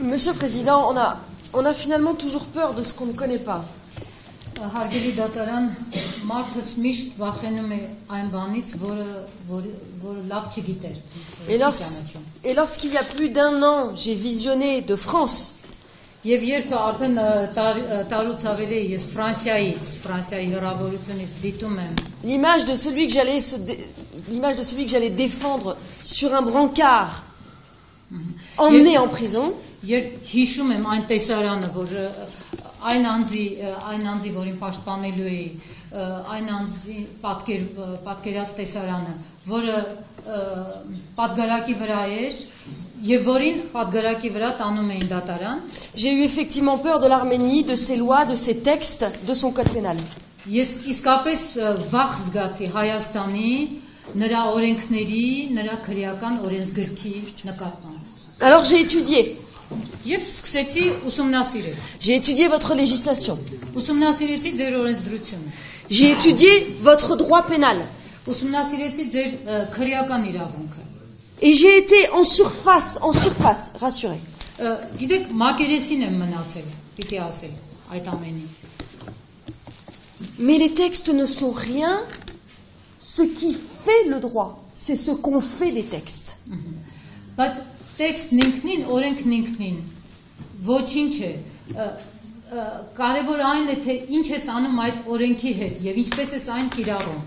Monsieur le Président, on a finalement toujours peur de ce qu'on ne connaît pas. Հարգելի դատարան, մարդս միշտ վախենում է այն բանից, որը լավ չգիտեր։ Et lorsqu'il y a plus d'un an, j'ai visionné de France. Եւ երբ արդեն տարուց ավելի ես Ֆրանսիայի հեռավորությունից դիտում եմ L'image de celui que j'allais défendre sur un brancard, emmené en prison. Երբ հիշում եմ այն տեսարանը, որ այն անձի, որին պաշտպանելու էի, այն անձի պատկերած տեսարանը, որը պատգարակի վրա էր եւ որին պատգարակի վրա տանում էին դատարան, j'ai eu effectivement peur de l'Arménie, de ses lois, de ses textes, de son code pénal. Ես իսկապես վախ զգացի Հայաստանի, նրա օրենքների, նրա քրեական օրենսգրքի նկատմամբ։ Alors j'ai étudié. Եվ սկսեցի ուսումնասիրել։ J'ai étudié votre législation. Ուսումնասիրեցի ձեր օրենսդրությունը։ J'ai étudié votre droit pénal. Ուսումնասիրեցի ձեր քրեական իրավունքը։ Et j'ai été en surface, rassuré. Գիտեք, մակերեսին եմ մնացել, պիտի ասել այդ ամենին։ Mais les textes ne sont rien. Ce qui fait le droit, c'est ce qu'on fait des textes. Բայց տեքստն ինքնին, օրենքն ինքնին ոչինչ է։ Կարևոր այն է, թե ինչ ես անում այդ օրենքի հետ եւ ինչպես ես այն կիրառում։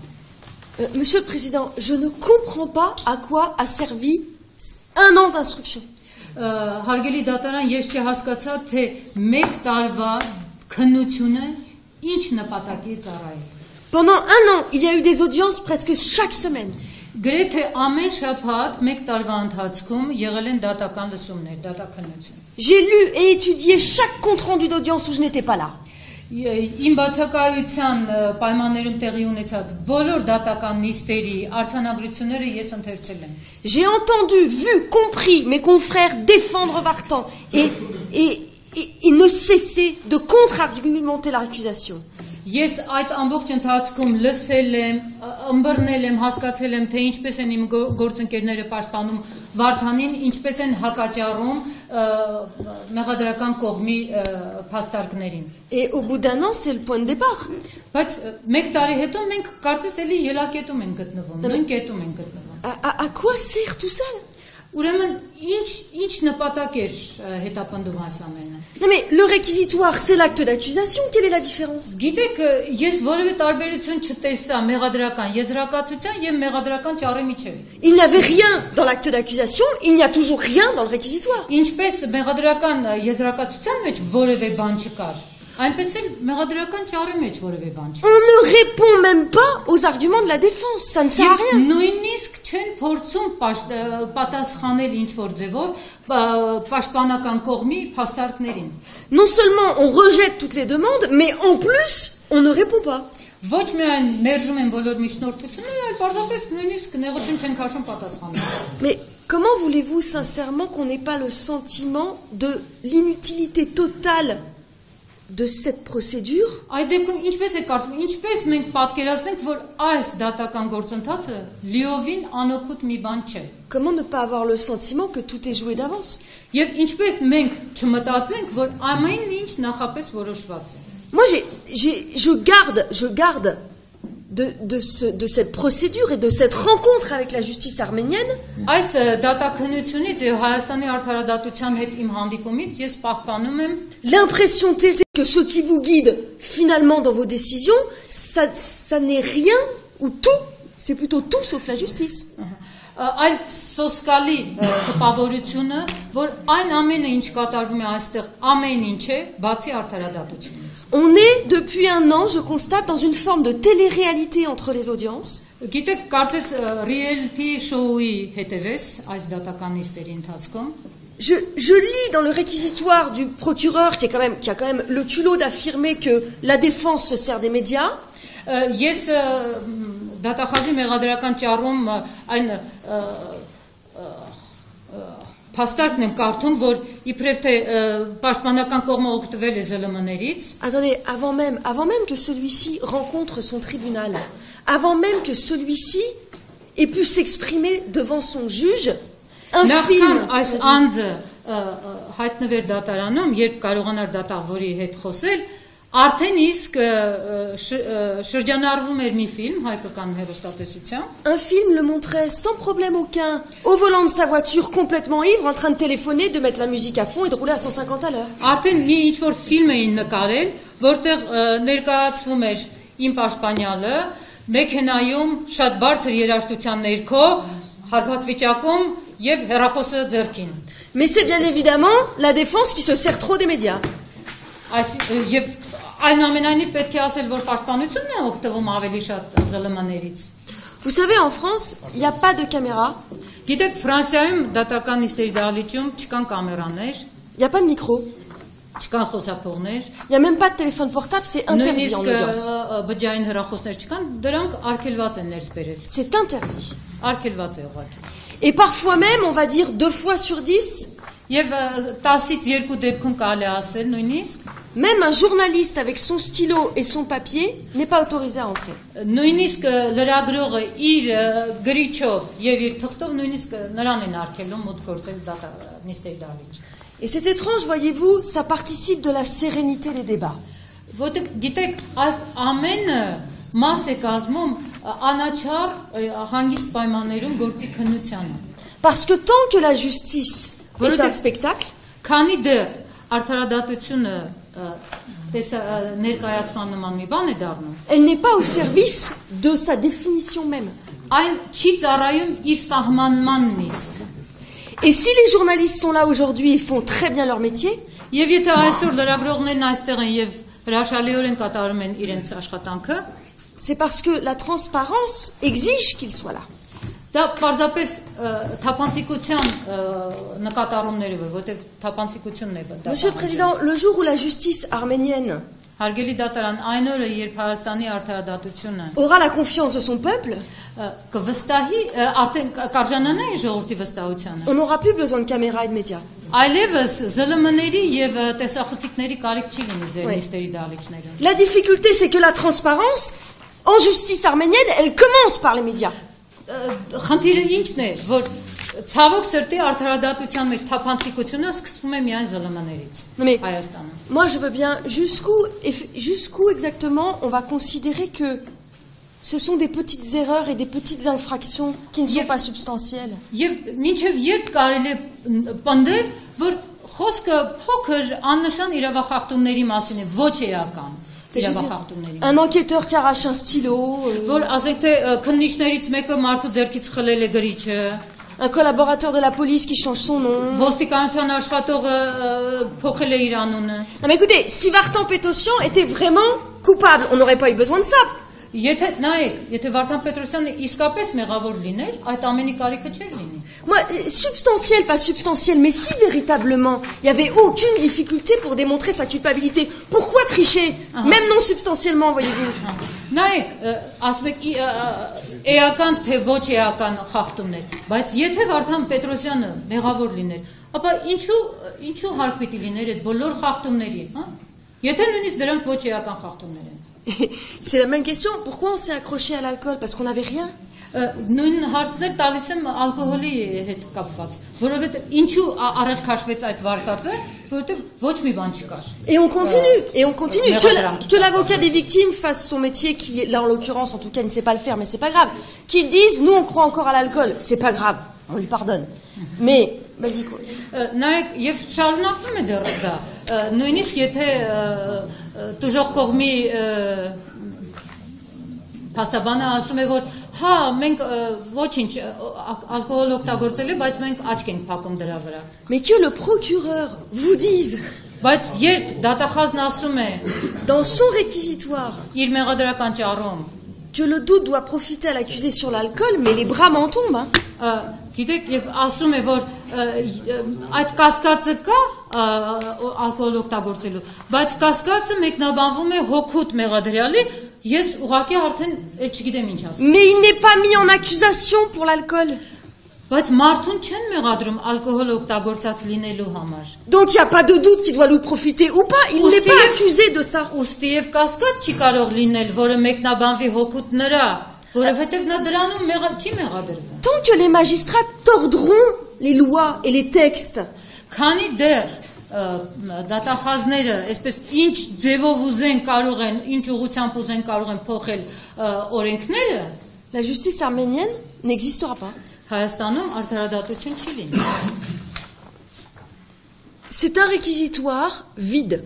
Monsieur le Président, je ne comprends pas à quoi a servi un an d'instruction. Հարգելի դատարան, ես չհասկացա, թե մեկ տարվա քննությունը ինչ նպատակի ծառայել։ Pendant un an, il y a eu des audiences presque chaque semaine. Գրեթե ամեն շաբաթ մեկ տարվա ընթացքում եղել են դատական լսումներ, դատաքննություն։ J'ai lu et étudié chaque compte rendu d'audience où je n'étais pas là. Իմ բացակայության պայմաններում տեղի ունեցած բոլոր դատական նիստերի արձանագրությունները ես ընթերցել եմ։ J'ai entendu, vu, compris mes confrères défendre Vartan et ne cesser de contre-argumenter l'accusation. Ես այդ ամբողջ ընթացքում լսել եմ, ըմբռնել եմ, հասկացել եմ, թե ինչպես են իմ գործընկերները պաշտպանում Վարդանին, ինչպես են հակաճառում մեղադրական կողմի փաստարկներին։ Et au bout d'un an, c'est le point de départ. Բայց մեկ տարի հետո մենք կարծես էլի ելակետում ենք գտնվում, նույն կետում ենք գտնվում։ À quoi sert tout ça? Ուրեմն ինչ նպատակ էր հետապնդում այս ամենը։ Non mais le réquisitoire, c'est l'acte d'accusation, quelle est la différence? Գիտեք, ես որևէ տարբերություն չտեսա մեղադրական եզրակացության եւ մեղադրական ճառի միջեւ։ Il n'y avait rien dans l'acte d'accusation, il n'y a toujours rien dans le réquisitoire. Ինչպես մեղադրական եզրակացության մեջ որևէ բան չկար, այնպես էլ մեղադրական ճառի մեջ որևէ բան չկար։ On ne répond même pas aux arguments de la défense, ça ne sert à rien. Նույնիսկ չեն փորձում պատասխանել ինչ որ ձևով պաշտպանական կողմի փաստարկներին։ Non seulement on rejette toutes les demandes, mais en plus, on ne répond pas. Ոչ միայն մերժում են բոլոր միջնորդությունները, այլ պարզապես նույնիսկ նեղություն չեն քաշում պատասխանել։ Mais comment voulez-vous sincèrement qu'on n'ait pas le sentiment de l'inutilité totale de cette procédure? Այդ դեպքում ինչպես է կարծում, ինչպես մենք պատկերացնենք, որ այս դատական գործընթացը լիովին անօգուտ մի բան չէ։ Comment ne pas avoir le sentiment que tout est joué d'avance? Եվ ինչպես մենք չմտածենք, որ ամեն ինչ նախապես որոշված է։ Moi, je garde de cette procédure et de cette rencontre avec la justice arménienne. Այս դատաքննությունից եւ Հայաստանի արդարադատության հետ իմ հանդիպումից ես պահպանում եմ l'impression que ce qui vous guide finalement dans vos décisions, ça n'est rien ou tout, c'est plutôt tout sauf la justice. Այլ սոսկալի տպավորությունը, որ այն ամենը ինչ կատարվում է այստեղ, ամեն ինչ է, բացի արդարադատությունից։ On est depuis un an, je constate, dans une forme de télé-réalité entre les audiences. Գիտեք, կարծես reality show-ի հետևես այս դատական նիստերի ընթացքում։ Je lis dans le réquisitoire du procureur qui a quand même le culot d'affirmer que la défense se sert des médias. Ես դատախազի մեղադրական ճառում այն փաստարկն եմ կարդում, որ իբրև թե պաշտպանական կողմը օգտվել է ԶԼՄ-ներից։ Attendez, avant même que celui-ci rencontre son tribunal, avant même que celui-ci ait pu s'exprimer devant son juge, un film այս անձը հայտնվեր դատարանում, երբ կարողանար դատավորի հետ խոսել, արդեն իսկ շրջանառվում էր մի ֆիլմ հայկական հեռուստատեսությամբ. Un film le montrait sans problème aucun, au volant de sa voiture complètement ivre, en train de téléphoner, de mettre la musique à fond et de rouler à 150 à l'heure. Արդեն մի ինչ-որ ֆիլմ էին նկարել, որտեղ ներկայացվում էր իմ պաշտպանյալը, մեքենայում շատ բարձր երաժշտության ներքո, հարբած վիճակում եւ հեռախոսը ձեռքին. Mais c'est bien évidemment la défense qui se sert trop des médias. Եվ այնուամենայնիվ պետք է ասել, որ պաշտպանությունն է օգտվում ավելի շատ ԶԼՄ-ներից. Vous savez, en France, il n'y a pas de caméra, Գիտեք, Ֆրանսիայում դատական նիստերի դահլիճում չկան կամերաներ, il n'y a pas de micro, չկան խոսափողներ, il n'y a même pas de téléphone portable, c'est interdit en նույնիսկ audience. բջջային հեռախոսներ չկան, դրանք արգելված են ներս բերել։ C'est interdit. Արգելված է ուղղակի։ Et parfois même, on va dire 2 fois sur 10, Եվ 10-ից 2 դեպքում կարելի է ասել նույնիսկ, même un journaliste avec son stylo et son papier n'est pas autorisé à entrer. նույնիսկ լրագրողը իր գրիչով եւ իր թղթով նույնիսկ նրան են արգելում մոտ գործել նիստերի դահլիճ։ Et c'est étrange, voyez-vous, ça participe de la sérénité des débats. Որտեղ գիտեք, այս ամենը մաս է կազմում անաչառ հանգիստ պայմաններում գործի քննությանը։ Parce que tant que la justice est un spectacle, Քանի դեռ արդարադատությունը ներկայացման նման մի բան է դառնում, elle n'est pas au service de sa définition même. այն չի ծառայում իր սահմանմանն իսկ։ Et si les journalistes sont là aujourd'hui et font très bien leur métier, Եվ եթե այսօր լրագրողներն այստեղ են եւ հրաշալիորեն կատարում են իրենց աշխատանքը, c'est parce que la transparence exige qu'ils soient là. դա պարզապես թափանցիկության նկատառումները է, որտեղ թափանցիկությունն է դա։ Monsieur le Président, le jour où la justice arménienne Հարգելի դատարան, այն օրը, երբ Հայաստանի արդարադատությունը aura la confiance de son peuple, կվստահի, արդեն կարժանանա է ժողովրդի վստահությանը։ on n'aura plus besoin de caméras et de médias. Այլևս ԶԼՄ-ների եւ տեսախցիկների կարիք չի լինի ձեր Oui. նիստերի դահլիճներում։ La difficulté, c'est que la transparence, en justice arménienne, elle commence par les médias. Խնդիրը ինչն է, որ ցավոք սրտի արդարադատության մեջ թափանցիկությունը սկսվում է միայն ԶԼՄ-ներից Non mais, Հայաստանում։ moi je veux bien, jusqu'où exactement on va considérer que ce sont des petites erreurs et des petites infractions qui ne sont Yep. pas substantielles. Եվ մինչև երբ կարելի է պնդել, որ խոսքը փոքր աննշան իրավախախտումների մասին է, ոչ էական իրավախախտումների Un enquêteur qui arrache un stylo, Որ ասենք թե քննիչներից մեկը մարդու ձեռքից խլել է գրիչը, un collaborateur de la police qui change son nom. ոստիկանության աշխատողը փոխել է իր անունը։ Non mais écoutez, si Vartan Pétossian était vraiment coupable, on n'aurait pas eu besoin de ça. Եթե նայեք, եթե Վարդան Պետրոսյանը իսկապես մեղավոր լիներ, այդ ամենի կարիքը չէր լինի։ Moi, substantiel, pas substantiel, mais si véritablement il n'y avait aucune difficulté pour démontrer sa culpabilité, pourquoi tricher, même non substantiellement, voyez-vous? Նայեք, ասում եք էական թե ոչ էական խախտումներ, բայց եթե Վարդան Պետրոսյանը մեղավոր լիներ, ապա ինչու հարկ պիտի լիներ այդ բոլոր խախտումների, հա? Եթե նույնիսկ դրանք ոչ էական խախտումներ են։ C'est la même question, pourquoi on s'est accroché à l'alcool? Parce qu'on n'avait rien. Նույն հարցներ տալիս եմ ալկոհոլի հետ կապված, որովհետև ինչու առաջ քաշվեց այդ վարկածը, որովհետև ոչ մի բան չկար։ Et on continue. Que l'avocat des victimes fasse son métier, qui, là en l'occurrence, en tout cas, il ne sait pas le faire, mais c'est pas grave. Qu'ils disent, nous on croit encore à l'alcool, c'est pas grave, on lui pardonne. Mais, vas-y quoi. Նայեք, եւ շարունակվում է դեռ դա։ Նույնիսկ եթե դժոխ կողմի փաստաբանը ասում է, որ հա, մենք ոչինչ ալկոհոլ օգտագործել է, բայց մենք աչք ենք փակում դրա վրա։ Mais que le procureur vous dise, Բայց երբ դատախազն ասում է dans son réquisitoire, իր մեղադրական ճառում, que le doute doit profiter à l'accusé sur l'alcool, mais les bras m'en tombent. Hein. գիտեք, եւ ասում է, որ այդ կասկածը կա ալկոհոլ օգտագործելու, բայց կասկածը մեկնաբանվում է հոգուտ մեղադրյալի, ես ուղղակի արդեն չգիտեմ ինչ ասեմ։ Mais il n'est pas mis en accusation pour l'alcool. Բայց մարդուն չեն մեղադրում ալկոհոլ օգտագործած լինելու համար։ Donc il n'y a pas de doute qu'il doit lui profiter ou pas, il n'est pas accusé de ça. Ուստի եւ կասկած չի կարող լինել, որը մեկնաբանվի հոգուտ նրա, որովհետեւ նա դրանում չի մեղադրվում։ Tant que les magistrats tordront les lois et les textes, քանի դեռ դատախազները այսպես ինչ ձևով ուզեն կարող են, ինչ ուղղությամբ ուզեն կարող են փոխել օրենքները, la justice arménienne n'existera pas. Հայաստանում արդարադատություն չի լինի։ C'est un réquisitoire vide.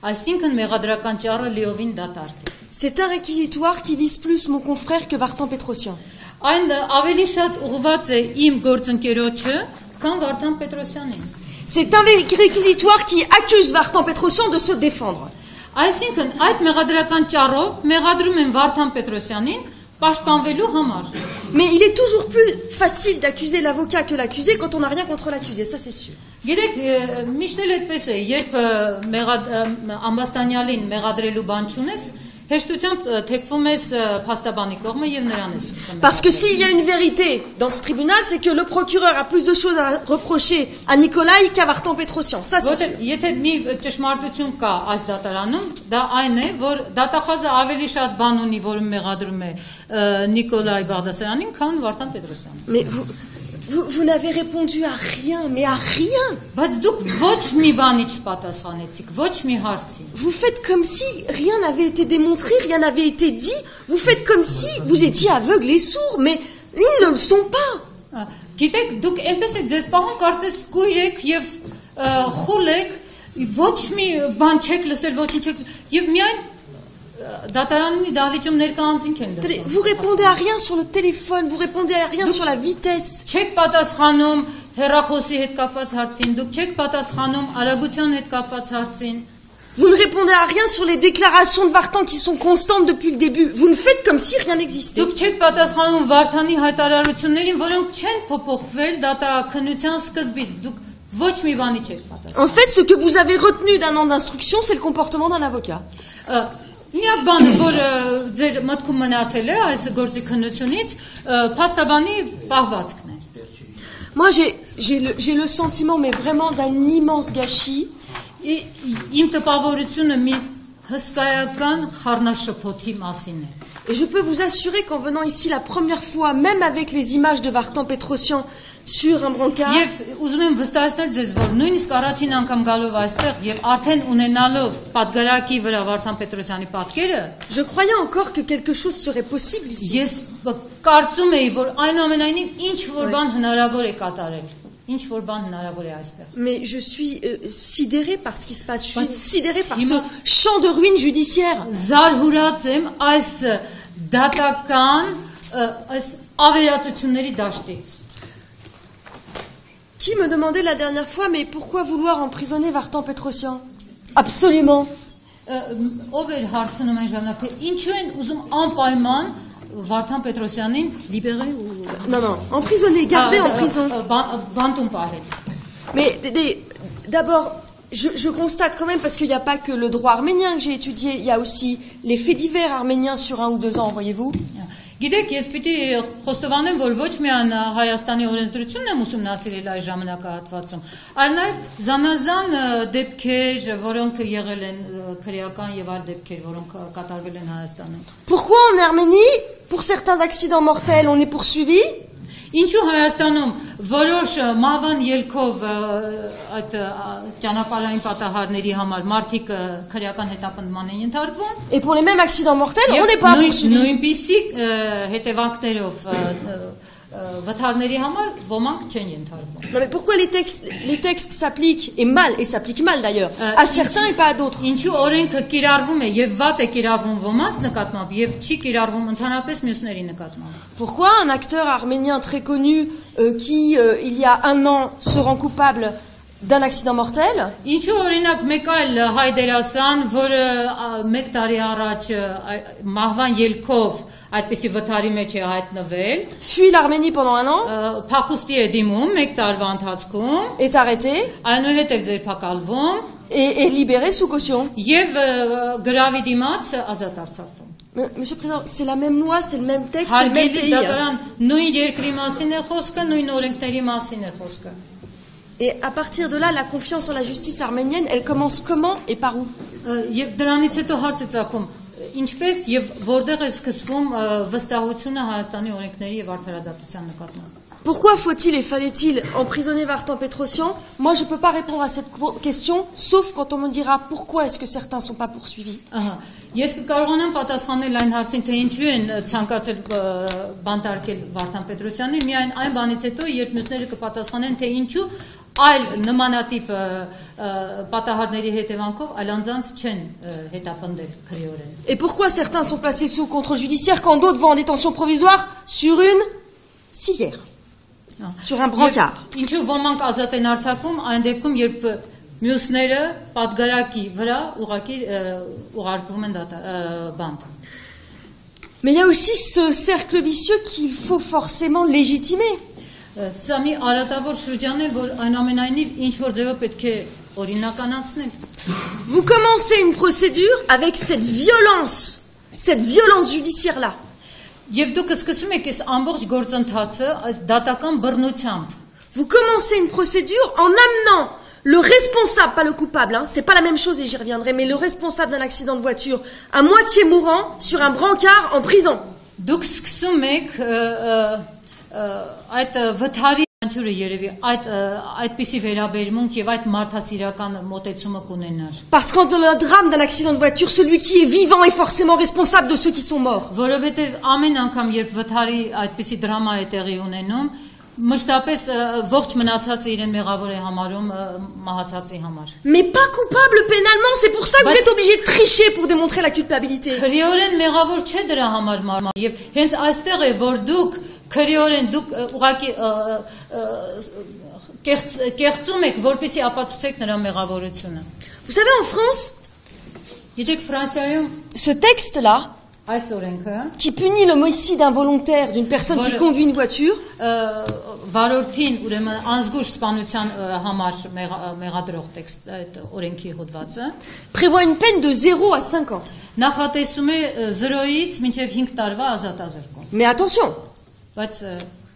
Այսինքն մեղադրական ճառը լիովին դատարկ է։ C'est un réquisitoire qui vise plus mon confrère que Vartan Petrosyan. Այն ավելի շատ ուղղված է իմ գործընկերոջը, քան Վարդան Պետրոսյանին։ C'est un réquisitoire qui accuse Vartan Petrosyan de se défendre. Այսինքն այդ մեղադրական ճառով մեղադրում են Վարդան Պետրոսյանին պաշտպանվելու համար։ Mais il est toujours plus facile d'accuser l'avocat que l'accusé quand on n'a rien contre l'accusé, ça c'est sûr. Գիտեք, միշտ էլ այդպես է, երբ ամբաստանյալին մեղադրելու բան չունես, հեշտությամբ թեքվում ես փաստաբանի կողմը եւ նրան ես սկսում։ Parce que s'il y a une vérité dans ce tribunal, c'est que le procureur a plus de choses à reprocher à Nikolai qu'à Vartan Petrosyan, ça c'est sûr. Եթե մի ճշմարտություն կա այս դատարանում, դա այն է, որ դատախազը ավելի շատ բան ունի, որը մեղադրում է Նիկոլայ Բաղդասարյանին, քան Վարդան Պետրոսյանին։ Mais vous n'avez répondu à rien, mais à rien. Բայց դուք ոչ մի bani չպատասխանեցիք, ոչ մի հարցի։ Vous faites comme si rien n'avait été démontré, rien n'avait été dit. Vous faites comme si vous étiez aveugles et sourds, mais ils ne le sont pas. Գիտեք, դուք այնպես եք ձեզ պահում, կարծես կույր եք եւ խուլ եք, ոչ մի բան չեք լսել, ոչինչ չեք, եւ միայն դատարանի դահլիճում ներկա անձինք են լսում։ Vous répondez à rien sur le téléphone, vous répondez à rien sur la vitesse. Չեք պատասխանում հեռախոսի հետ կապված հարցին, դուք չեք պատասխանում արագության հետ կապված հարցին։ Vous ne répondez à rien sur les déclarations de Vartan qui sont constantes depuis le début. Vous ne faites comme si rien n'existait. Դուք չեք պատասխանում Վարդանի հայտարարություններին, որոնք չեն փոփոխվել դատաքննության սկզբից։ Դուք ոչ մի բանի չեք պատասխանում։ En fait, ce que vous avez retenu d'un an d'instruction, c'est le comportement d'un avocat. Միակ բանը, որ ձեր մտքում մնացել է այս գործի քննությունից, փաստաբանի պահվածքն է։ Moi, j'ai le sentiment, mais vraiment d'un immense gâchis. Իմ տպավորությունը մի հսկայական խառնաշփոթի մասին է։ Et je peux vous assurer qu'en venant ici la première fois, même avec les images de Vartan Petrosyan sur un brancard, Եվ ուզում եմ վստահեցնել ձեզ, որ նույնիսկ առաջին անգամ գալով այստեղ եւ արդեն ունենալով պատգարակի վրա Վարդան Պետրոսյանի պատկերը, je croyais encore que quelque chose serait possible ici. ես կարծում էի, որ այնուամենայնիվ ինչ որ բան հնարավոր է կատարել, ինչ որ բան հնարավոր է այստեղ։ Mais je suis sidérée par ce qui se passe. Je suis sidérée par ce champ de ruines judiciaires. Զարհուրած եմ այս դատական այս ավերածությունների դաշտից։ Qui me demandait la dernière fois, mais pourquoi vouloir emprisonner Vartan Petrosyan? Absolument. Ով էր հարցնում այն ժամանակ, ինչու են ուզում անպայման Վարդան Պետրոսյանին լիբերել ու Non, emprisonner, garder en prison. Բանտում պահել։ Mais d'abord, je constate quand même, parce qu'il n'y a pas que le droit arménien que j'ai étudié, il y a aussi les faits divers arméniens sur 1 ou 2 ans, voyez-vous. Գիտեք, ես պիտի խոստովանեմ, որ ոչ միայն Հայաստանի օրենսդրությունն եմ ուսումնասիրել այս ժամանակահատվածում, այլ նաև զանազան դեպքեր, որոնք եղել են քրեական եւ այլ դեպքեր, որոնք կատարվել են Հայաստանում։ Pourquoi en Arménie, pour certains accidents mortels, on est poursuivi? Ինչու Հայաստանում որոշ մահվան ելքով այդ ճանապարհային պատահարների համար մարդիկ քրեական հետապնդման են ենթարկվում, Et pour les mêmes accidents mortels, on n'est pas poursuivi. նույնպիսի հետևանքներով վթարների համար ոմանք չեն ենթարկվում։ Non mais pourquoi les textes s'appliquent, et s'appliquent mal d'ailleurs, à certains et pas à d'autres? Ինչու օրենքը կիրառվում է եւ վատ է կիրառվում ոմանց նկատմամբ եւ չի կիրառվում ընդհանրապես մյուսների նկատմամբ։ Pourquoi un acteur arménien très connu qui, il y a 1 an, se rend coupable d'un accident mortel? Ինչու օրինակ մեկ այլ հայ դերասան, որը 1 տարի առաջ մահվան ելքով այդպիսի վթարի մեջ է հայտնվել, fuit l'Arménie pendant 1 an, փախուստի է դիմում 1 տարվա ընթացքում, est arrêté այնուհետև ձերբակալվում et est libéré sous caution. եւ գրավի դիմաց ազատ արձակվում։ Monsieur le Président, c'est la même loi, c'est le même texte, c'est le même pays. Նույն երկրի մասին է խոսքը, նույն օրենքների մասին է խոսքը։ Et à partir de là, la confiance en la justice arménienne, elle commence comment et par où? Եվ դրանից հետո հարց է ծագում, ինչպես եւ որտեղ է սկսվում վստահությունը Հայաստանի օրենքների եւ արդարադատության նկատմամբ։ Pourquoi faut-il et fallait-il emprisonner Vartan Petrosian? Moi, je ne peux pas répondre à cette question, sauf quand on me dira pourquoi est-ce que certains ne sont pas poursuivis. Ես կկարողանամ պատասխանել այն հարցին, թե ինչու են ցանկացել բանտարկել Վարդան Պետրոսյանին, միայն այն բանից հետո, երբ մյուսները կպատասխանեն, թե ինչու այլ նմանատիպ պատահարների հետևանքով այլ անձանց չեն հետապնդել քրեորեն. Et pourquoi certains sont placés sous contrôle judiciaire quand d'autres vont en détention provisoire sur une civière, sur un brancard? Ինչու ոմանք ազատ են արձակվում այն դեպքում, երբ մյուսները պատգարակի վրա ուղղակի ուղարկվում են բանտ. Mais il y a aussi ce cercle vicieux qu'il faut forcément légitimer. Սա մի արատավոր շրջան է, որ այնուամենայնիվ ինչ որ ձևով պետք է օրինականացնել. Vous commencez une procédure avec cette violence judiciaire-là. Եվ դուք սկսում եք այս ամբողջ գործընթացը այս դատական բռնությամբ. Vous commencez une procédure en amenant le responsable, pas le coupable, hein, c'est pas la même chose et j'y reviendrai, mais le responsable d'un accident de voiture à moitié mourant sur un brancard en prison. Դուք սկսում եք այդ վթարի անջուրը երևի այդպիսի վերաբերմունք եւ այդ մարդասիրական մոտեցումը կունենար. Parce qu'en le drame d'un accident de voiture, celui qui est vivant est forcément responsable de ceux qui sont morts. Որովհետեւ ամեն անգամ երբ վթարի այդպիսի դրամա է տեղի ունենում, մշտապես ողջ մնացածը իրեն մեղավոր է համարում մահացածի համար. Mais pas coupable pénalement, c'est pour ça que vous êtes obligé de tricher pour démontrer la culpabilité. Քրեորեն մեղավոր չէ դրա համար եւ հենց այստեղ է որ դուք քրեորեն դուք ուղղակի կեղծում եք որպեսզի ապացուցեք նրա մեղավորությունը. Vous savez, en France, Գիտեք Ֆրանսիայում ce texte-là այս օրենքը qui punit l'homicide involontaire d'une personne qui conduit une voiture վարորդին ուրեմն անզգույշ սպանության համար մեղադրող տեքստ այդ օրենքի հոդվածը prévoit une peine de 0 à 5 ans. Նախատեսում է 0-ից մինչև 5 տարվա ազատազրկում. Mais attention, Բայց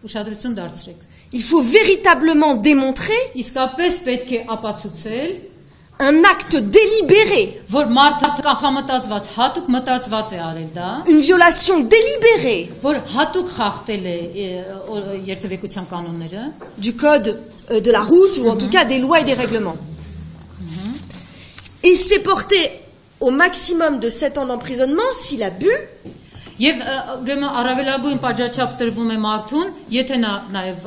ուշադրություն դարձրեք. il faut véritablement démontrer Իսկապես պետք է ապացուցել un acte délibéré, որ մարդը կանխամտածված հատուկ մտածված է արել դա, une violation délibérée որ հատուկ խախտել է երթևեկության կանոնները, du code de la route ou en tout cas des lois et des règlements. Et c'est porté au maximum de 7 ans d'emprisonnement s'il a bu. Եվ ուրեմն առավելագույն պատժաչափ տրվում է մարդուն, եթե նա նաև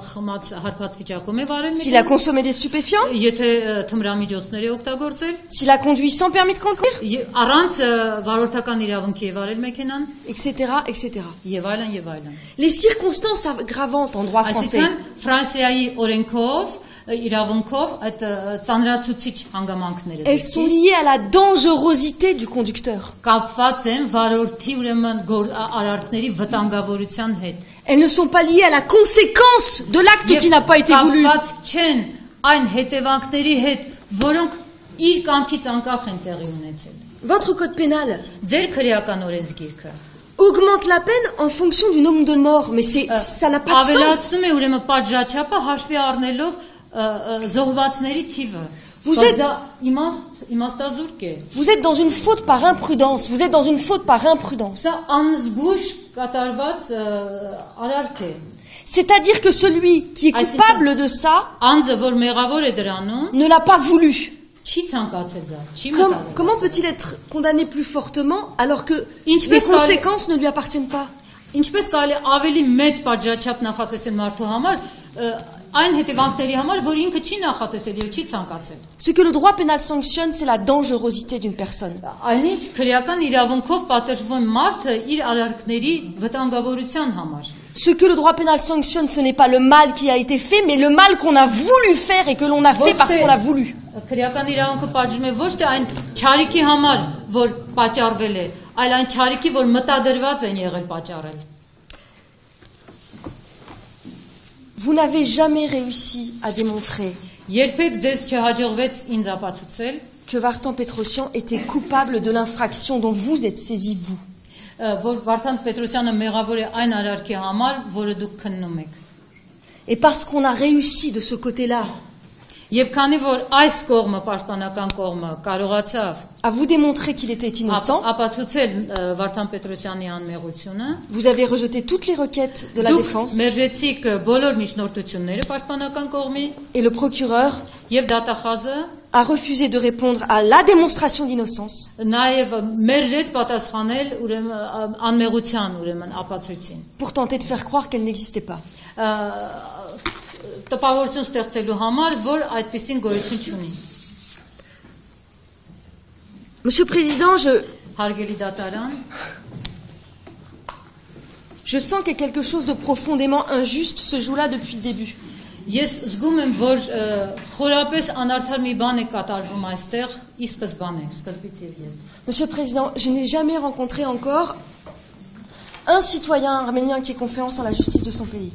խմած հարբած վիճակում է վարել, S'il a consommé des stupéfiants, եթե թմրամիջոցներ է օգտագործել, s'il a conduit sans permis de conduire, առանց վարորդական իրավունքի է վարել մեքենան, etc., etc. եւ այլն եւ այլն. Les circonstances aggravantes en droit français Այսինքն Ֆրանսիայի օրենքով իրավունքով այդ ծանրացուցիչ հանգամանքները elles sont liées à la dangerosité du conducteur. կապված են վարորդի ուրեմն արարքների վտանգավորության հետ. Elles ne sont pas liées à la conséquence de l'acte qui n'a pas été voulu. Կապված չեն այն հետևանքների հետ, որոնք իր կամքից անկախ են տեղի ունեցել. Votre code pénal Ձեր քրեական օրենսգիրքը augmente la peine en fonction du nombre de morts, mais ça n'a pas de sens. ավելացնում է ուրեմն պատժաչափը հաշվի առնելով զոհվածների թիվը. Vous êtes իմաստազուրկ է. Vous êtes dans une faute par imprudence. Vous êtes dans une faute par imprudence. Սա անզգույշ կատարված արարք է. C'est-à-dire que celui qui est coupable de ça Անձը որ մեղավոր է դրանում ne l'a pas voulu. չի ցանկացել դա, չի մտածել. Comment peut-il être condamné plus fortement alors que Ինչպես les conséquences ne lui appartiennent pas? Ինչպես կարելի ավելի մեծ պատժաչափ նախատեսել մարդու համար, այն հետևանքների համար, որ ինքը չի նախատեսել եւ չի ցանկացել. Ce que le droit pénal sanctionne, c'est la dangerosité d'une personne. Այնինչ քրեական իրավունքով պատժվում մարդը իր արարքների վտանգավորության համար. Ce que le droit pénal sanctionne, ce n'est pas le mal qui a été fait, mais le mal qu'on a voulu faire et que l'on a fait parce qu'on l'a voulu. Քրեական իրավունքը պատժում է ոչ թե այն չարիքի համար, որ պատճառվել է, այլ այն չարիքի, որ մտադրված են եղել պատճառել. Vous n'avez jamais réussi à démontrer Երբեք ձեզ չհաջողվեց ինձ ապացուցել, que Vartan Petrosian était coupable de l'infraction dont vous êtes saisi, vous. որ Վարդան Պետրոսյանը մեղավոր է այն արարքի համար, որը դուք քննում եք. Et parce qu'on a réussi de ce côté-là, Եվ քանի որ այս կողմը, պաշտպանական կողմը կարողացավ à vous démontrer qu'il était innocent, ապացուցել Վարդան Պետրոսյանի անմեղությունը, vous avez rejeté toutes les requêtes de la défense, մերժեցիք բոլոր միջնորդությունները պաշտպանական կողմի, et le procureur եւ դատախազը a refusé de répondre à la démonstration d'innocence. նաեւ մերժեց պատասխանել ուրեմն անմեղության ուրեմն ապացույցին, pour tenter de faire croire qu'elle n'existait pas. Տպավորություն ստեղծելու համար, որ այդպեսին գոյություն չունի։ Monsieur le Président, Հարգելի դատարան, je sens que quelque chose de profondément injuste se joue là depuis le début. Ես զգում եմ, որ խորապես անարդար մի բան է կատարվում այստեղ, ի սկզբից եւ ետ։ Monsieur le Président, je n'ai jamais rencontré encore un citoyen arménien qui ait confiance en la justice de son pays.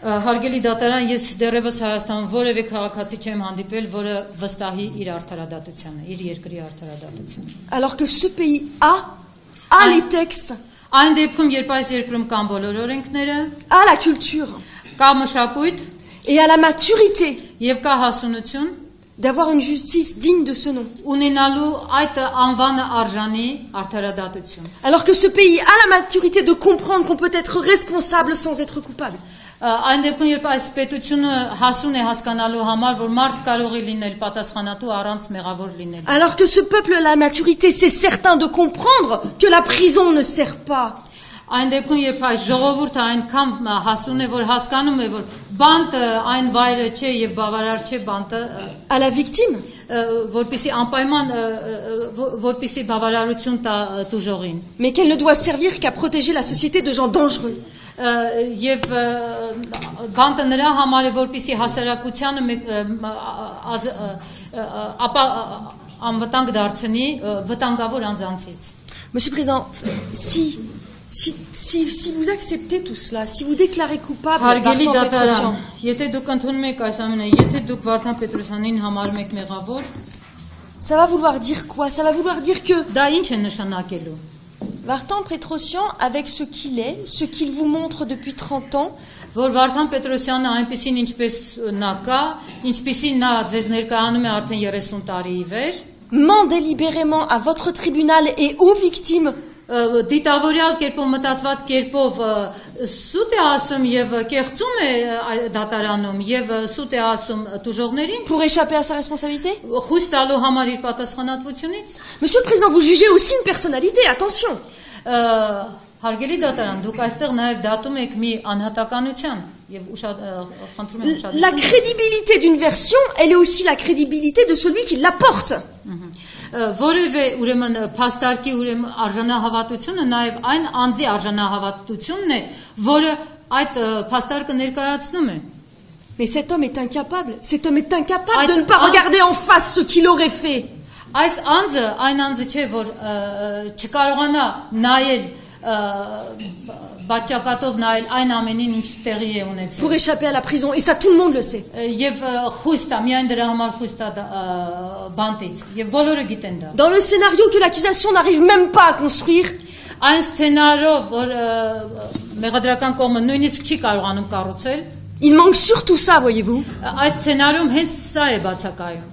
Հարգելի դատարան, ես դեռևս Հայաստանում որևէ քաղաքացի չեմ հանդիպել, որը վստահի իր արդարադատությանը, իր երկրի արդարադատությանը։ Alors que ce pays a les textes, Այն դեպքում, երբ այս երկրում կան բոլոր օրենքները, a la culture, կա մշակույթ et a la maturité եւ կա հասունություն, d'avoir une justice digne de ce nom. ունենալու այդ անվանը արժանի արդարադատություն։ Alors que ce pays a la maturité de comprendre qu'on peut être responsable sans être coupable. Այն դեպքում, երբ այս պետությունը հասուն է հասկանալու համար, որ մարդ կարող է լինել պատասխանատու առանց մեղավոր լինել։ Alors que ce peuple a la maturité, c'est certain de comprendre que la prison ne sert pas. Այն դեպքում, երբ այս ժողովուրդը այնքան հասուն է, որ հասկանում է, որ բանտը այն վայրը չէ եւ բավարար չէ բանտը à la victime, որպեսի անպայման որպեսի բավարարություն տա տուժողին, mais qu'elle ne doit servir qu'à protéger la société de gens dangereux. Եվ բանտը նրա համար է, որպեսի հասարակությանը անվտանգ դարձնի վտանգավոր անձանցից։ Monsieur le Président, si vous acceptez tout cela, si vous déclarez coupable Հարգելի Վարդան դատարան, Պետրոսյան, եթե դուք ընդունում եք այս ամենը, եթե դուք Վարդան Պետրոսյանին համարում եք մեղավոր, ça va vouloir dire quoi? Ça va vouloir dire que դա ինչ է նշանակելու։ Վարդան Պետրոսյան, avec ce qu'il est, ce qu'il vous montre depuis 30 ans, որ Վարդան Պետրոսյանը այնպեսին ինչպես նա կա, ինչպեսին նա ձեզ ներկայանում է արդեն 30 տարի ի վեր, ment délibérément à votre tribunal et aux victimes դիտավորյալ կերպով մտածված կերպով սուտ է ասում եւ կեղծում է դատարանում եւ սուտ է ասում տուժողներին pour échapper à sa responsabilité? խույս տալու համար իր պատասխանատվությունից։ Monsieur le Président, vous jugez aussi une personnalité, attention. Հարգելի դատարան, դուք այստեղ նաեւ դատում եք մի անհատականության եւ խնդրում եմ ուշադրություն։ La crédibilité d'une version, elle est aussi la crédibilité de celui qui la porte. Որևէ ուրեմն փաստարկի ուրեմն արժանահավատությունը նաև այն անձի արժանահավատությունն է, որը այդ փաստարկը ներկայացնում է։ Mais cet homme est incapable de ne pas regarder en face ce qu'il aurait fait. Այս անձը այն անձը չէ, որ չկարողանա նայել բաճակատով նայել այն ամենին, ինչ տեղի է ունեցել։ Pour échapper à la prison, et ça tout le monde le sait. Եվ խույս տա, միայն դրա համար խույս տա բանտից, եւ բոլորը գիտեն դա։ Dans le scénario que l'accusation n'arrive même pas à construire, այն սցենարով, որ մեղադրական կողմը նույնիսկ չի կարողանում կառուցել, il manque surtout ça, voyez-vous. Այս սցենարում հենց սա է բացակայում։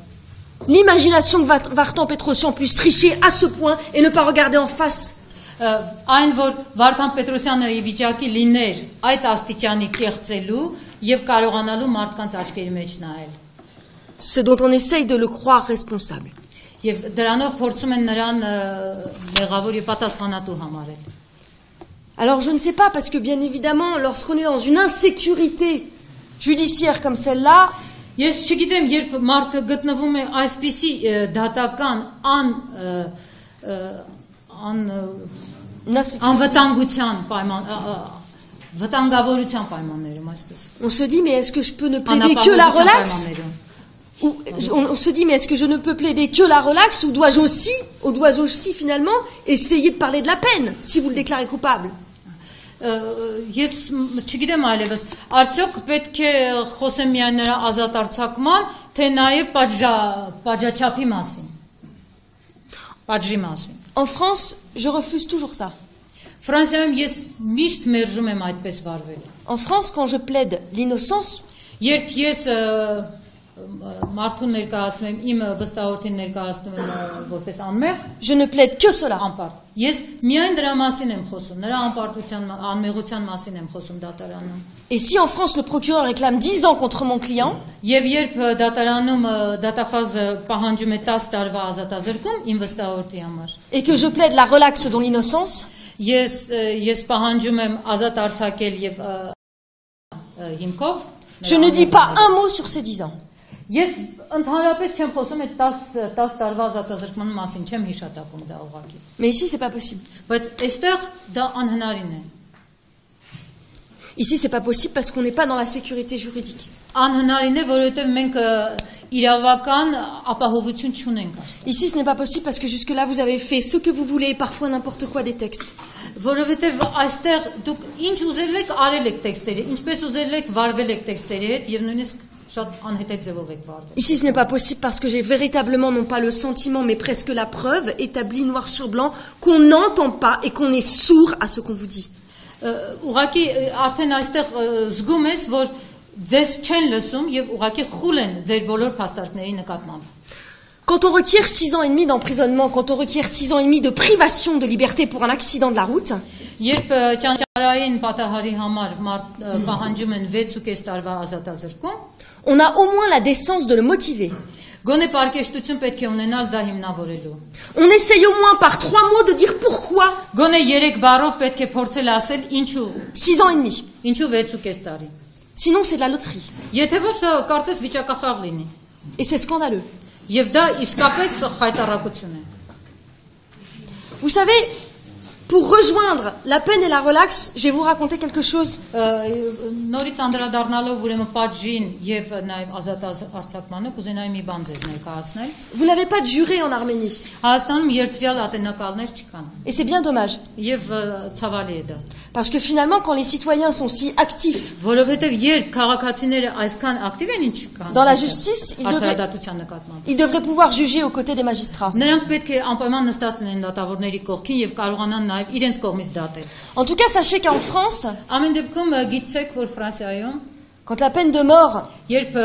L'imagination que Vartan Petrosyan puisse tricher à ce point et ne pas regarder en face. Այն որ Վարդան Պետրոսյանը ի վիճակի լիներ այդ աստիճանի կեղծելու եւ կարողանալու մարդկանց աչքերի մեջ նայել։ Ce dont on essaye de le croire responsable. Եվ դրանով փորձում են նրան մեղավոր եւ պատասխանատու համարել։ Alors je ne sais pas parce que bien évidemment lorsqu'on est dans une insécurité judiciaire comme celle-là, ես չգիտեմ երբ մարդը գտնվում է այսպիսի դատական անվտանգության պայման վտանգավորության պայմաններում այսպես։ On se dit mais est-ce que je peux ne plaider que la relaxe? Ou on se dit mais est-ce que je ne peux plaider que la relaxe ou dois-je aussi finalement essayer de parler de la peine si vous le déclarez coupable? Ես չգիտեմ այլևս արդյոք պետք է խոսեմ միայն նրա ազատ արձակման թե նաև պատժաչափի մասին պատժի մասին En France, je refuse toujours ça. Ֆրանսիայում ես միշտ մերժում եմ այդպես վարվել. En France, quand je plaide l'innocence, երբ ես մարդուն ներկայացնում եմ, իմ վստահորդին ներկայացնում եմ որպես անմեղ, je ne plaide que cela. անպարտ։ Ես միայն դրա մասին եմ խոսում, նրա անպարտության, անմեղության մասին եմ խոսում դատարանում։ Et si en France le procureur réclame 10 ans contre mon client, Եվ երբ դատարանում դատախազը պահանջում է 10 տարվա ազատազրկում իմ վստահորդի համար, et que je plaide la relaxe dont l'innocence, ես պահանջում եմ ազատ արձակել եւ հիմքով, je ne dis pas un mot sur ces 10 ans. Ես ընդհանրապես չեմ խոսում այդ 10 տարվա ազատազրկման մասին, չեմ հիշատակում դա ուղղակի։ Mais ici, c'est pas possible. Բայց այստեղ դա անհնարին է։ Ici, c'est pas possible parce qu'on n'est pas dans la sécurité juridique. Անհնարին է, որովհետև մենք իրավական ապահովություն չունենք այստեղ։ Ici, ce n'est pas possible parce que jusque-là, vous avez fait ce que vous voulez, parfois n'importe quoi des textes. Որովհետև այստեղ դուք ինչ ուզել եք արել եք տեքստերի, ինչպես ուզել եք վարվել եք տեքստերի հետ եւ նույնիսկ շատ անհետեթ ձևով եք վարվել։ Ici, ce n'est pas possible parce que j'ai véritablement, non pas le sentiment, mais presque la preuve établie noir sur blanc qu'on n'entend pas et qu'on est sourd à ce qu'on vous dit. Ուղղակի արդեն այստեղ զգում ես, որ ձեզ չեն լսում եւ ուղղակի խուլ են ձեր բոլոր փաստարկների նկատմամբ։ Quand on requiert 6 ans et demi d'emprisonnement, quand on requiert 6 ans et demi de privation de liberté pour un accident de la route, Երբ ճանճարային պատահարի համար պահանջում են 6.5 տարվա ազատազրկում, on a au moins la décence de le motiver. գոնե պարկեշտություն պետք է ունենալ դա հիմնավորելու։ On essaye au moins par 3 mots de dire pourquoi Գոնե 3 բառով պետք է փորձել ասել ինչու, 6 ans et demi. ինչու 6.5 տարի։ Sinon, c'est de la loterie. Եթե ոչ դա կարծես վիճակախաղ լինի։ Et c'est scandaleux. Եվ դա իսկապես խայտառակություն է։ Vous savez, pour rejoindre la peine et la relaxe, je vais vous raconter quelque chose. Նորից անդրադառնալով ուրեմն պատժին եւ նաեւ ազատ արձակմանը կուզենայի մի բան ձեզ ներկայացնել։ Vous n'avez pas de juré en Arménie. Հայաստանում երթվյալ ատենակալներ չկան։ Et c'est bien dommage. Եվ ցավալի է դա։ Parce que finalement, quand les citoyens sont si actifs Որովհետեւ երբ քաղաքացիները այսքան ակտիվ են ինչ կան dans la justice, արդարադատության նկատմամբ, ils devraient pouvoir juger aux côtés des magistrats. նրանք պետք է անպայման նստած լինեն դատավորների կողքին եւ կարողանան նաեւ իրենց կողմից դատել։ En tout cas, sachez qu'en France, Ամեն դեպքում գիտեք, որ Ֆրանսիայում quand la peine de mort երբ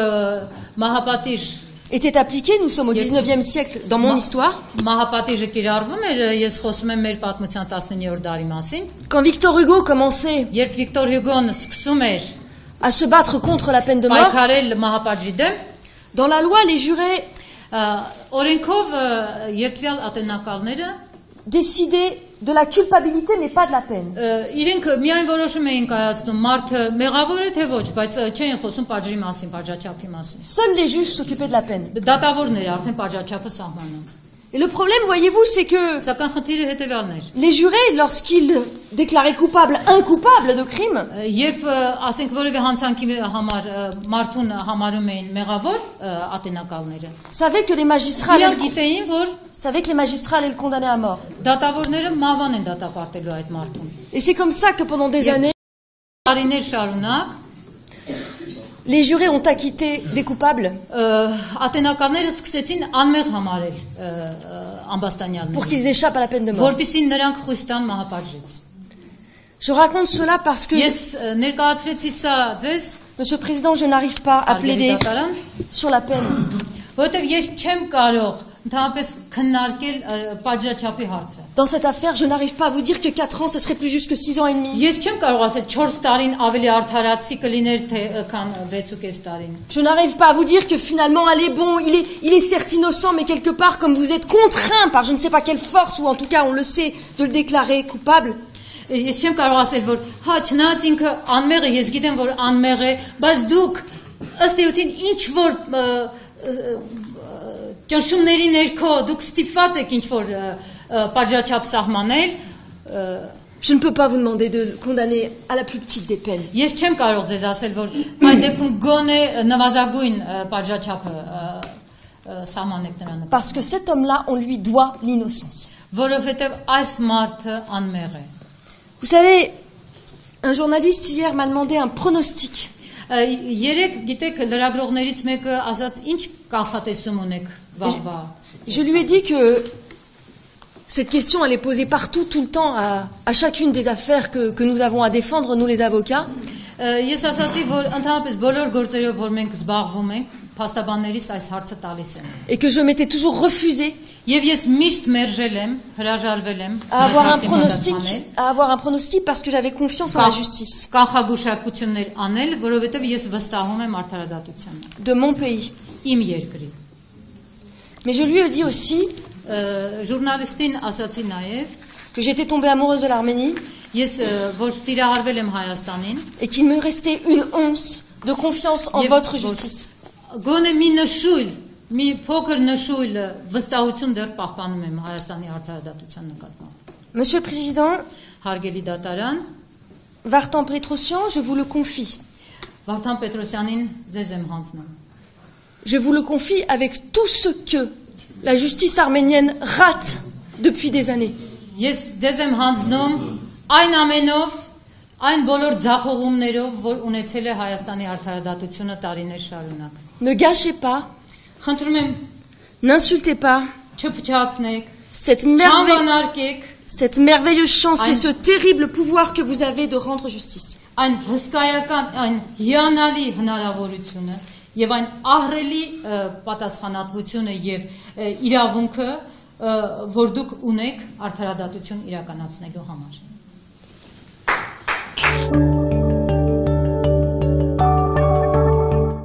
մահապատիժ était appliquée, nous sommes au 19e siècle dans mon histoire, մահապատիժը կիրառվում էր, ես խոսում եմ մեր պատմության 19-րդ դարի մասին, quand Victor Hugo commençait երբ Վիկտոր Հյուգոն սկսում էր à se battre contre la peine de mort, պայքարել մահապատժի դեմ, dans la loi, les jurés օրենքով երթվյալ ատենակալները décidaient de la culpabilité, mais pas de la peine. իրենք միայն որոշում էին կայացնում մարդը մեղավոր է թե ոչ, բայց չէին խոսում պատժի մասին, պատժաչափի մասին։ Seuls les juges s'occupaient de la peine. Դատավորները արդեն պատժաչափը սահմանում։ Et le problème, voyez-vous, c'est que Սակայն խնդիրը հետևյալն էր։ les jurés, lorsqu'ils déclaraient coupable un coupable de crime, Երբ ասենք որևէ հանցանքի համար մարդուն համարում էին մեղավոր ատենակալները, savaient que les magistrats իրենք allaient, գիտեին, որ savaient que les magistrats allaient le condamner à mort. դատավորները մահվան են դատապարտելու այդ մարդուն։ Et c'est comme ça que pendant des années, Տարիներ շարունակ les jurés ont acquitté des coupables ատենակալները սկսեցին անմեղ համարել pour ամբաստանյալները, qu'ils échappent à la peine de mort. որպեսզի նրանք խույս տան մահապատժից։ Je raconte cela parce que, Ես ներկայացրեցի սա ձեզ, Monsieur le Président, je n'arrive pas à plaider դատարան, sur la peine. որովհետև ես չեմ կարող ընդհանրապես քննարկել պատժաչափի հարցը։ Dans cette affaire, je n'arrive pas à vous dire que 4 ans, ce serait plus juste que 6 ans et demi. Ես չեմ կարող ասել 4 տարին ավելի արդարացի կլիներ թե քան 6.5 տարին։ Je n'arrive pas à vous dire que finalement, allez, bon, il est certes innocent, mais quelque part, comme vous êtes contraint par je ne sais pas quelle force, ou en tout cas, on le sait, de le déclarer coupable, Ես չեմ կարող ասել, որ հա չնայած ինքը անմեղ է, ես գիտեմ, որ անմեղ է, բայց դուք ըստ էության ինչ որ ճնշումների ներքո դուք ստիպված եք ինչ որ պատժաչափ սահմանել, je ne peux pas vous demander de condamner à la plus petite des peines. ես չեմ կարող ձեզ ասել, որ այդ դեպքում գոնե նվազագույն պատժաչափը սահմանեք նրան, Parce que cet homme-là, on lui doit l'innocence. որովհետև այս մարդը անմեղ է։ Vous savez, un journaliste hier m'a demandé un pronostic. Երեք gitեք լրագրողներից մեկը ասաց ինչ կանխատեսում ունեք վաղվա։ Je lui ai dit que cette question, elle est posée partout, tout le temps, à chacune des affaires que nous avons à défendre, nous les avocats. Ես ասացի, որ ընդհանրապես բոլոր գործերով, որ մենք զբաղվում ենք, փաստաբաններիս այս հարցը տալիս եմ։ Et que je m'étais toujours refusé Եվ ես միշտ մերժել եմ, հրաժարվել եմ à avoir un pronostic parce que j'avais confiance en la justice կանխագուշակություններ անել, որովհետև ես վստահում եմ արդարադատությանը։ de mon pays. Իմ երկրի։ Mais je lui ai dit aussi Ժուրնալիստին ասացի նաև, que j'étais tombée amoureuse de l'Arménie ես որ սիրահարվել եմ Հայաստանին, et qu'il me restait une once de confiance en votre justice. Գոնե մի նշույլ, մի փոքր նշույլ վստահություն դեռ պահպանում եմ Հայաստանի արդարադատության նկատմամբ։ Monsieur le Président, Հարգելի դատարան, Vartan Petrosyan, je vous le confie. Վարդան Պետրոսյանին ձեզ եմ հանձնում։ Je vous le confie avec tout ce que la justice arménienne rate depuis des années. Ես ձեզ եմ հանձնում այն ամենով, այն բոլոր ձախողումներով, որ ունեցել է Հայաստանի արդարադատությունը տարիներ շարունակ։ Ne gâchez pas, Խնդրում եմ, n'insultez pas չփչացնեք, cette merveilleuse chance et ce terrible pouvoir que vous avez de rendre justice. Այն հսկայական, այն հիանալի հնարավորությունը եւ այն ահռելի պատասխանատվությունը եւ իրավունքը, որ դուք ունեք արդարադատություն իրականացնելու համար։